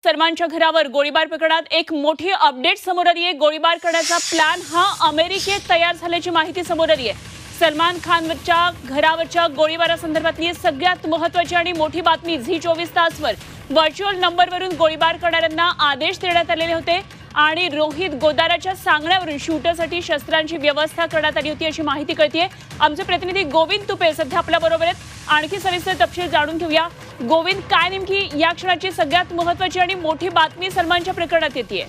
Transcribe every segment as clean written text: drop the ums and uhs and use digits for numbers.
सलमानच्या घरावर गोळीबार प्रकरणात एक मोठी अपडेट समोर आली आहे। गोळीबार करण्याचा प्लॅन हा अमेरिकेत तयार झाल्याची माहिती समोर आली आहे। सलमान खानच्या घरावरच्या गोळीबारासंदर्भातली सगळ्यात महत्त्वाची आणि मोठी बातमी झी24 तासवर व्हर्च्युअल नंबरवरून गोळीबार करणाऱ्यांना आदेश देण्यात आलेले होते आणि रोहित गोदाराच्या सांगण्यावरून शूटरसाठी शस्त्रांची व्यवस्था करण्यात आली होती अशी माहिती कळतेय। आमचे प्रतिनिधी गोविंद तुपे सध्या आपल्या बरोबर आहेत। आणखी सविस्तर तपशील जाणून घेऊया। गोविंद, काय नेमकी या क्षणाची सगळ्यात महत्त्वाची आणि मोठी बातमी सलमानच्या प्रकरणात येतेय?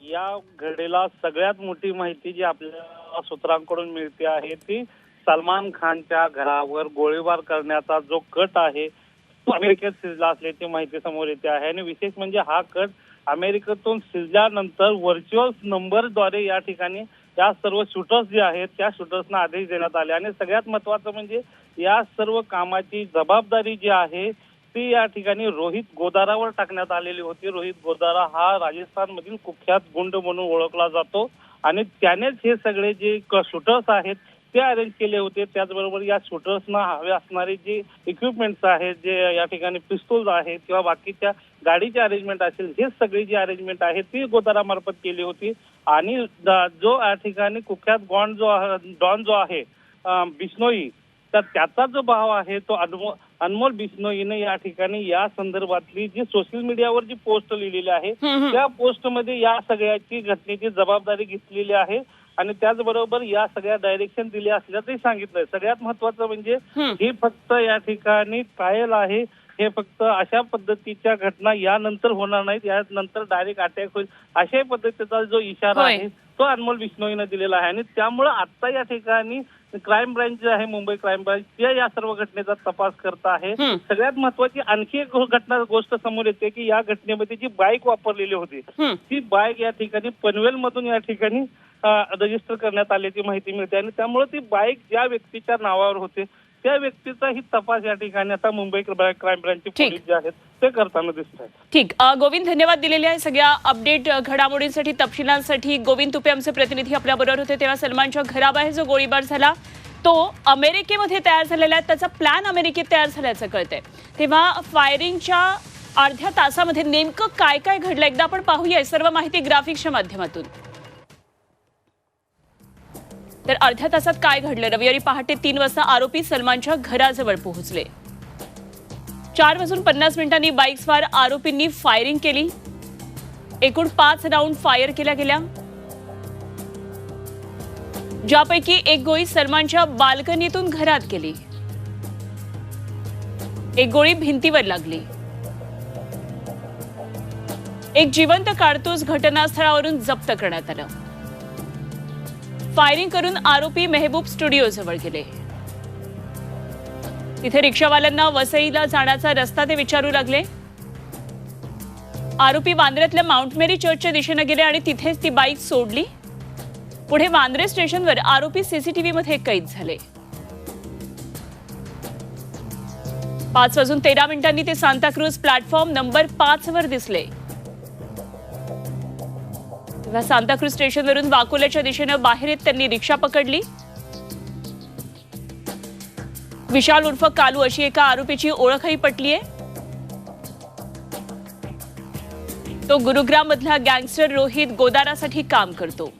या घडीला सगळ्यात मोठी माहिती जी आपल्याला सूत्रांकडून मिळते आहे ती सलमान खानच्या घरावर गोळीबार करण्याचा जो कट आहे तो अमेरिकेत सिजला असल्याची माहिती समोर येते आहे। आणि विशेष म्हणजे हा कट अमेरिकेतून सिजल्यानंतर व्हर्च्युअल नंबरद्वारे या ठिकाणी या सर्व शूटर्स जे आहेत त्या शूटर्सना आदेश देण्यात आले। आणि सगळ्यात महत्त्वाचं म्हणजे या सर्व कामाची जबाबदारी जी आहे ती या ठिकाणी रोहित गोदारावर टाकण्यात आलेली होती। रोहित गोदारा हा राजस्थानमधील कुख्यात गुंड म्हणून ओळखला जातो आणि त्यानेच हे सगळे जे शूटर्स आहेत ते अरेंज केले होते। त्याचबरोबर या शूटर्सना हवे असणारे जे इक्विपमेंट्स आहेत, जे या ठिकाणी पिस्तूल आहेत किंवा बाकीच्या गाडीचे अरेंजमेंट असेल, हे सगळी जी अरेंजमेंट आहे ती गोदारामार्फत केली होती। आणि जो या ठिकाणी कुख्यात डॉन जो आहे बिश्नोई, तर त्याचा जो भाव आहे तो अनमोल बिश्नोईने या ठिकाणी या संदर्भातली जी सोशल मीडियावर जी पोस्ट लिहिलेली आहे त्या पोस्टमध्ये या सगळ्याची घटनेची जबाबदारी घेतलेली आहे आणि त्याचबरोबर या सगळ्या डायरेक्शन दिल्या असल्याचंही सांगितलंय। सगळ्यात महत्वाचं म्हणजे ही फक्त या ठिकाणी ट्रायल आहे, हे फक्त अशा पद्धतीच्या घटना यानंतर होणार नाहीत, यानंतर डायरेक्ट अटॅक होईल अशा पद्धतीचा जो इशारा आहे तो अनमोल बिश्नोईने दिलेला आहे। आणि त्यामुळे आता या ठिकाणी क्राईम ब्रांच जे आहे, मुंबई क्राईम ब्रांच, ते या सर्व घटनेचा तपास करत आहे। सगळ्यात महत्वाची आणखी एक गोष्ट समोर येते की या घटनेमध्ये जी बाईक वापरलेली होती ती बाईक या ठिकाणी पनवेल मधून या ठिकाणी रजिस्टर करण्यात आल्याची माहिती मिळते। आणि त्यामुळे ती बाईक ज्या व्यक्तीच्या नावावर होते त्या व्यक्तीचाही तपास या ठिकाणी आता मुंबई क्राईम ब्रांचचे पोलीस जे आहेत ते करताना दिसत आहेत। ठीक, गोविंद, धन्यवाद दिलेले आहे सगळ्या अपडेट घडामोडींसाठी, तपशिलांसाठी। गोविंद तुपे आमचे प्रतिनिधी आपल्या बरोबर होते। तेव्हा सलमानच्या घराबाहेर जो गोळीबार झाला तो अमेरिकेमध्ये तयार झालेला आहे, त्याचा प्लॅन अमेरिकेत तयार झाल्याचं कळतंय। तेव्हा फायरिंगच्या अर्ध्या तासामध्ये नेमकं काय काय घडलं एकदा आपण पाहूया सर्व माहिती ग्राफिक्सच्या माध्यमातून। तर अर्ध्या तासात काय घडलं? रविवारी पहाटे 3 वाजता आरोपी सलमानच्या घराजवळ पोहोचले। 4:50 बाईकस्वार आरोपींनी फायरिंग केली। एकूण 5 राऊंड फायर केल्या गेल्या, ज्यापैकी एक गोळी सलमानच्या बाल्कनीतून घरात गेली, एक गोळी भिंतीवर लागली, एक जिवंत कारतूस घटनास्थळावरून जप्त करण्यात आलं। फायरिंग करून आरोपी मेहबूब स्टुडिओ जवळ गेले। तिथे रिक्षावाल्यांना वसईला जाण्याचा रस्ता ते विचारू लागले। आरोपी वांद्र्यातल्या माउंट मेरी चर्चच्या दिशेने गेले आणि तिथेच ती बाईक सोडली। पुढे वांद्रे स्टेशनवर आरोपी सीसीटीव्ही मध्ये कैद झाले। 5:13 ते सांताक्रूज प्लॅटफॉर्म नंबर 5 वर दिसले। तेव्हा सांताक्रूज स्टेशनवरून वाकोल्याच्या दिशेनं बाहेर येत त्यांनी रिक्षा पकडली। विशाल उर्फ कालू अशी एका आरोपीची ओळखही पटली आहे। तो गुरुग्राम मधला गँगस्टर रोहित गोदारासाठी काम करतो।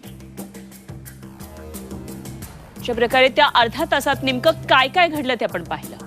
अशा प्रकारे त्या अर्ध्या तासात नेमकं काय काय घडलं ते आपण पाहिलं।